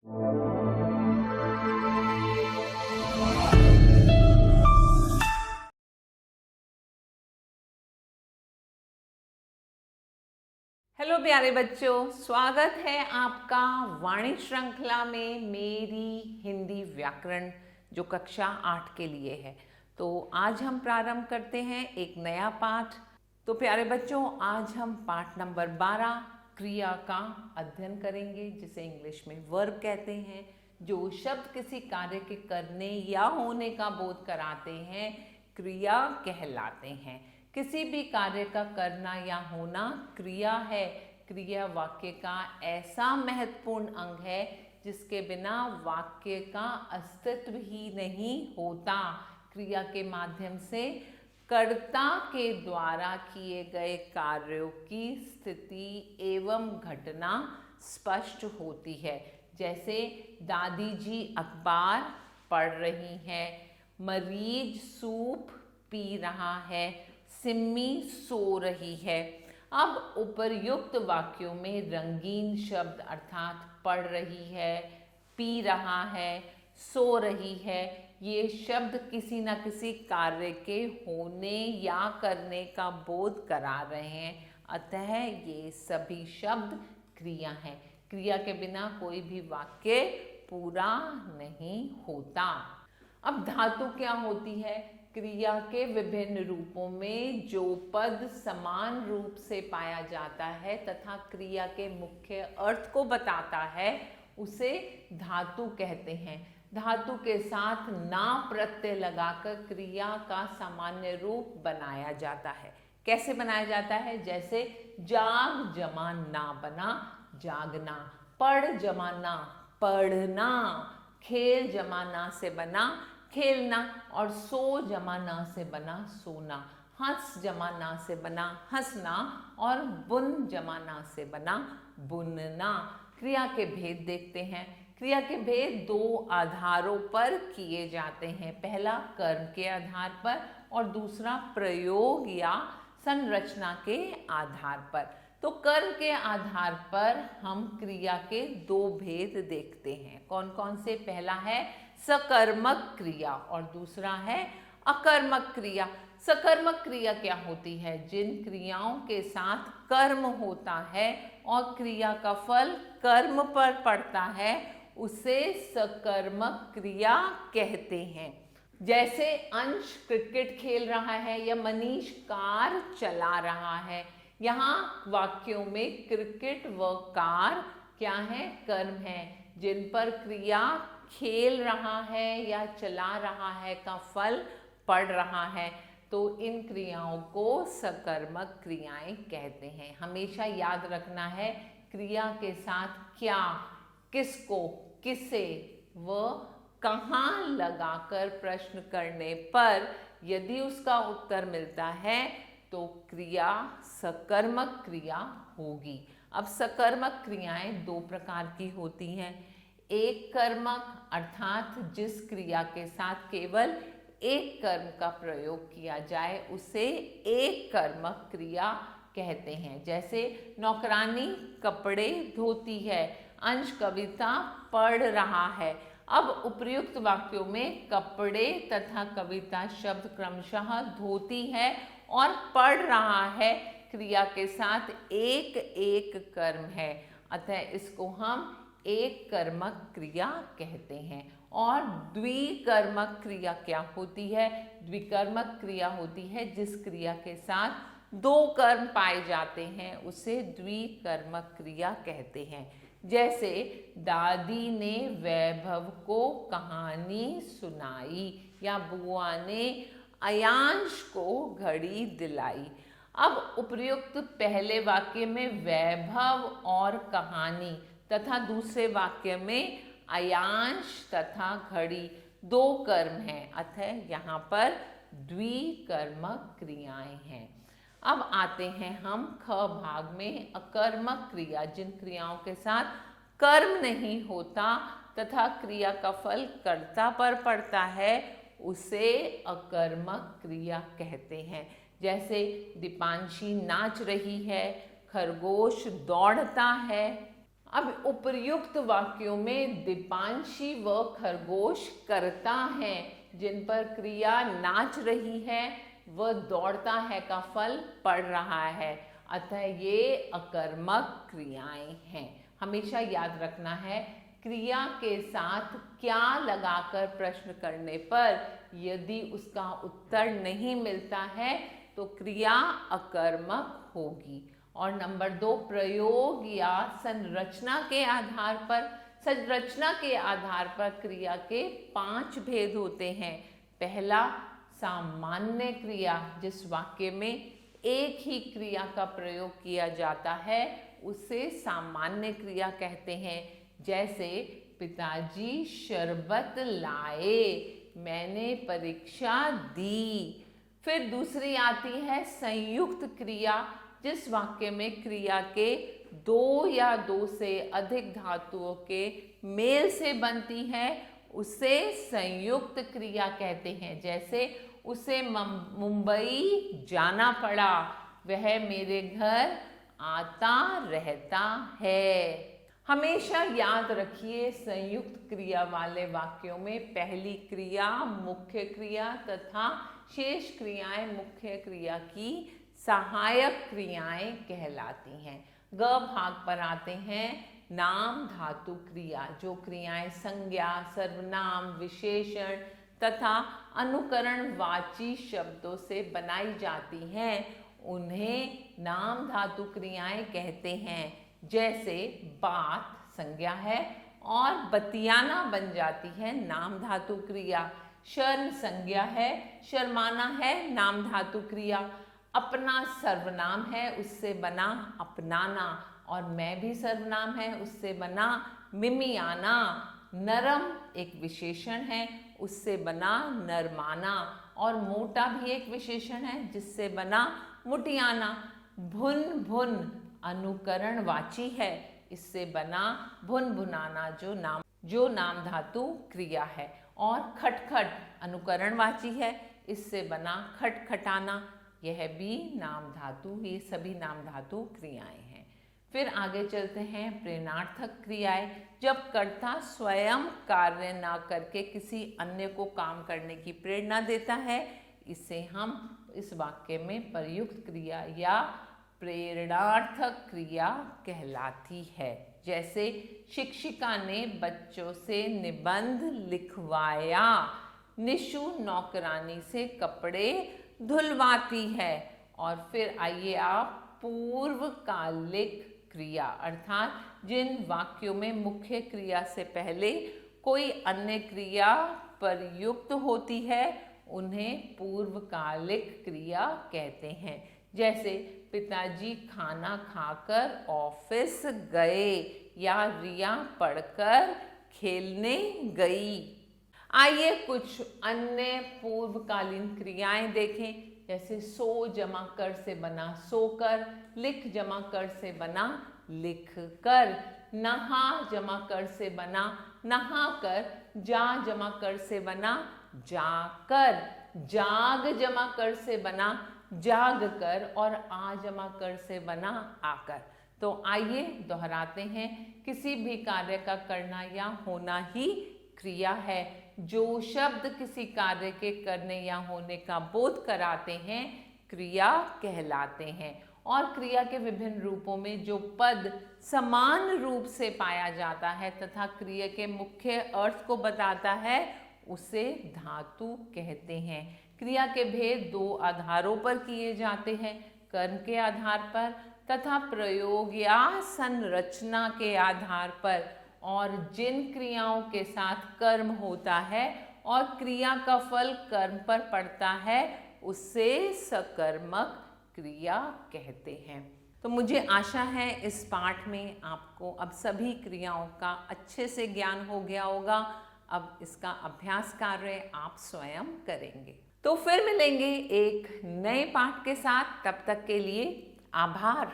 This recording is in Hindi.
हेलो प्यारे बच्चों, स्वागत है आपका वाणी श्रृंखला में मेरी हिंदी व्याकरण जो कक्षा 8 के लिए है। तो आज हम प्रारंभ करते हैं एक नया पाठ। तो प्यारे बच्चों, आज हम पाठ नंबर 12 क्रिया का अध्ययन करेंगे, जिसे इंग्लिश में वर्ब कहते हैं। जो शब्द किसी कार्य के करने या होने का बोध कराते हैं, क्रिया कहलाते हैं। किसी भी कार्य का करना या होना क्रिया है। क्रिया वाक्य का ऐसा महत्वपूर्ण अंग है जिसके बिना वाक्य का अस्तित्व ही नहीं होता। क्रिया के माध्यम से कर्ता के द्वारा किए गए कार्यों की स्थिति एवं घटना स्पष्ट होती है। जैसे दादी जी अखबार पढ़ रही हैं, मरीज सूप पी रहा है, सिम्मी सो रही है। अब उपर्युक्त वाक्यों में रंगीन शब्द अर्थात पढ़ रही है, पी रहा है, सो रही है, ये शब्द किसी न किसी कार्य के होने या करने का बोध करा रहे हैं। अतः ये सभी शब्द क्रिया हैं। क्रिया के बिना कोई भी वाक्य पूरा नहीं होता। अब धातु क्या होती है? क्रिया के विभिन्न रूपों में जो पद समान रूप से पाया जाता है तथा क्रिया के मुख्य अर्थ को बताता है, उसे धातु कहते हैं। धातु के साथ ना प्रत्यय लगाकर क्रिया का सामान्य रूप बनाया जाता है। कैसे बनाया जाता है? जैसे जाग जमा ना बना जागना, पढ़ जमा ना पढ़ना, खेल जमा ना से बना खेलना, और सो जमा ना से बना सोना, हंस जमा ना से बना हंसना, और बुन जमा ना से बना बुनना। क्रिया के भेद देखते हैं। क्रिया के भेद दो आधारों पर किए जाते हैं। पहला कर्म के आधार पर और दूसरा प्रयोग या संरचना के आधार पर। तो कर्म के आधार पर हम क्रिया के दो भेद देखते हैं। कौन कौन से? पहला है सकर्मक क्रिया और दूसरा है अकर्मक क्रिया। सकर्मक क्रिया क्या होती है? जिन क्रियाओं के साथ कर्म होता है और क्रिया का फल कर्म पर पड़ता है, उसे सकर्मक क्रिया कहते हैं। जैसे अंश क्रिकेट खेल रहा है या मनीष कार चला रहा है। यहाँ वाक्यों में क्रिकेट व कार क्या है? कर्म है। जिन पर क्रिया खेल रहा है या चला रहा है का फल पड़ रहा है, तो इन क्रियाओं को सकर्मक क्रियाएं कहते हैं। हमेशा याद रखना है, क्रिया के साथ क्या, किसको, किसे व कहाँ लगाकर प्रश्न करने पर यदि उसका उत्तर मिलता है तो क्रिया सकर्मक क्रिया होगी। अब सकर्मक क्रियाएं दो प्रकार की होती हैं। एक कर्मक अर्थात जिस क्रिया के साथ केवल एक कर्म का प्रयोग किया जाए, उसे एक कर्मक क्रिया कहते हैं। जैसे नौकरानी कपड़े धोती है, अंश कविता पढ़ रहा है। अब उपर्युक्त वाक्यों में कपड़े तथा कविता शब्द क्रमशः धोती है और पढ़ रहा है क्रिया के साथ एक एक कर्म है। अतः इसको हम एक कर्मक क्रिया कहते हैं। और द्विकर्मक क्रिया क्या होती है? द्विकर्मक क्रिया होती है जिस क्रिया के साथ दो कर्म पाए जाते हैं, उसे द्विकर्मक क्रिया कहते हैं। जैसे दादी ने वैभव को कहानी सुनाई या बुआ ने अयांश को घड़ी दिलाई। अब उपर्युक्त पहले वाक्य में वैभव और कहानी तथा दूसरे वाक्य में अयांश तथा घड़ी दो कर्म हैं। अतः यहाँ पर द्विकर्मक क्रियाएं हैं। अब आते हैं हम ख भाग में अकर्मक क्रिया। जिन क्रियाओं के साथ कर्म नहीं होता तथा क्रिया का फल कर्ता पर पड़ता है, उसे अकर्मक क्रिया कहते हैं। जैसे दीपांशी नाच रही है, खरगोश दौड़ता है, अब उपर्युक्त वाक्यों में दीपांशी व खरगोश कर्ता हैं, जिन पर क्रिया नाच रही है, वह दौड़ता है का फल पड़ रहा है, अतः ये अकर्मक क्रियाएं हैं। हमेशा याद रखना है, क्रिया के साथ क्या लगाकर प्रश्न करने पर यदि उसका उत्तर नहीं मिलता है तो क्रिया अकर्मक होगी। और नंबर 2, प्रयोग या संरचना के आधार पर। संरचना के आधार पर क्रिया के 5 भेद होते हैं। पहला, सामान्य क्रिया, जिस वाक्य में एक ही क्रिया का प्रयोग किया जाता है उसे सामान्य क्रिया कहते हैं। जैसे पिताजी शरबत लाए, मैंने परीक्षा दी। फिर दूसरी आती है संयुक्त क्रिया, जिस वाक्य में क्रिया के 2 या 2 से अधिक धातुओं के मेल से बनती है, उसे संयुक्त क्रिया कहते हैं। जैसे उसे मुंबई जाना पड़ा, वह मेरे घर आता रहता है। हमेशा याद रखिए, संयुक्त क्रिया वाले वाक्यों में पहली क्रिया मुख्य क्रिया तथा शेष क्रियाएं मुख्य क्रिया की सहायक क्रियाएं कहलाती हैं। ग भाग पर आते हैं नाम धातु क्रिया। जो क्रियाएं संज्ञा, सर्वनाम, विशेषण तथा अनुकरण वाची शब्दों से बनाई जाती हैं उन्हें नाम धातु क्रियाएं कहते हैं। जैसे बात संज्ञा है और बतियाना बन जाती है नाम धातु क्रिया। शर्म संज्ञा है, शर्माना है नाम धातु क्रिया। अपना सर्वनाम है, उससे बना अपनाना। और मैं भी सर्वनाम है, उससे बना मिमियाना। नरम एक विशेषण है, उससे बना नरमाना। और मोटा भी एक विशेषण है, जिससे बना मुटियाना। भुन भुन अनुकरण वाची है, इससे बना भुन भुनाना, जो नाम धातु क्रिया है। और खटखट अनुकरण वाची है, इससे बना खटखटाना, यह भी नाम धातु। ये सभी नाम धातु क्रियाएं हैं। फिर आगे चलते हैं प्रेरणार्थक क्रियाएं। जब कर्ता स्वयं कार्य ना करके किसी अन्य को काम करने की प्रेरणा देता है, इसे हम इस वाक्य में प्रयुक्त क्रिया या प्रेरणार्थक क्रिया कहलाती है। जैसे शिक्षिका ने बच्चों से निबंध लिखवाया, निशु नौकरानी से कपड़े धुलवाती है। और फिर आइए आप पूर्वकालिक क्रिया, अर्थात जिन वाक्यों में मुख्य क्रिया से पहले कोई अन्य क्रिया प्रयुक्त होती है उन्हें पूर्वकालिक क्रिया कहते हैं। जैसे पिताजी खाना खाकर ऑफिस गए या रिया पढ़कर खेलने गई। आइए कुछ अन्य पूर्वकालीन क्रियाएं देखें। जैसे सो जमा कर से बना सोकर, लिख जमा कर से बना लिख कर, नहा जमा कर से बना नहा कर, जा जमा कर से बना जाकर, जाग जमा कर से बना जाग कर और आ जमा कर से बना आकर। तो आइए दोहराते हैं। किसी भी कार्य का करना या होना ही क्रिया है। जो शब्द किसी कार्य के करने या होने का बोध कराते हैं क्रिया कहलाते हैं। और क्रिया के विभिन्न रूपों में जो पद समान रूप से पाया जाता है तथा क्रिया के मुख्य अर्थ को बताता है उसे धातु कहते हैं। क्रिया के भेद 2 आधारों पर किए जाते हैं, कर्म के आधार पर तथा प्रयोग या संरचना के आधार पर। और जिन क्रियाओं के साथ कर्म होता है और क्रिया का फल कर्म पर पड़ता है उसे सकर्मक क्रिया कहते हैं। तो मुझे आशा है इस पाठ में आपको अब सभी क्रियाओं का अच्छे से ज्ञान हो गया होगा। अब इसका अभ्यास कार्य आप स्वयं करेंगे। तो फिर मिलेंगे एक नए पाठ के साथ। तब तक के लिए आभार।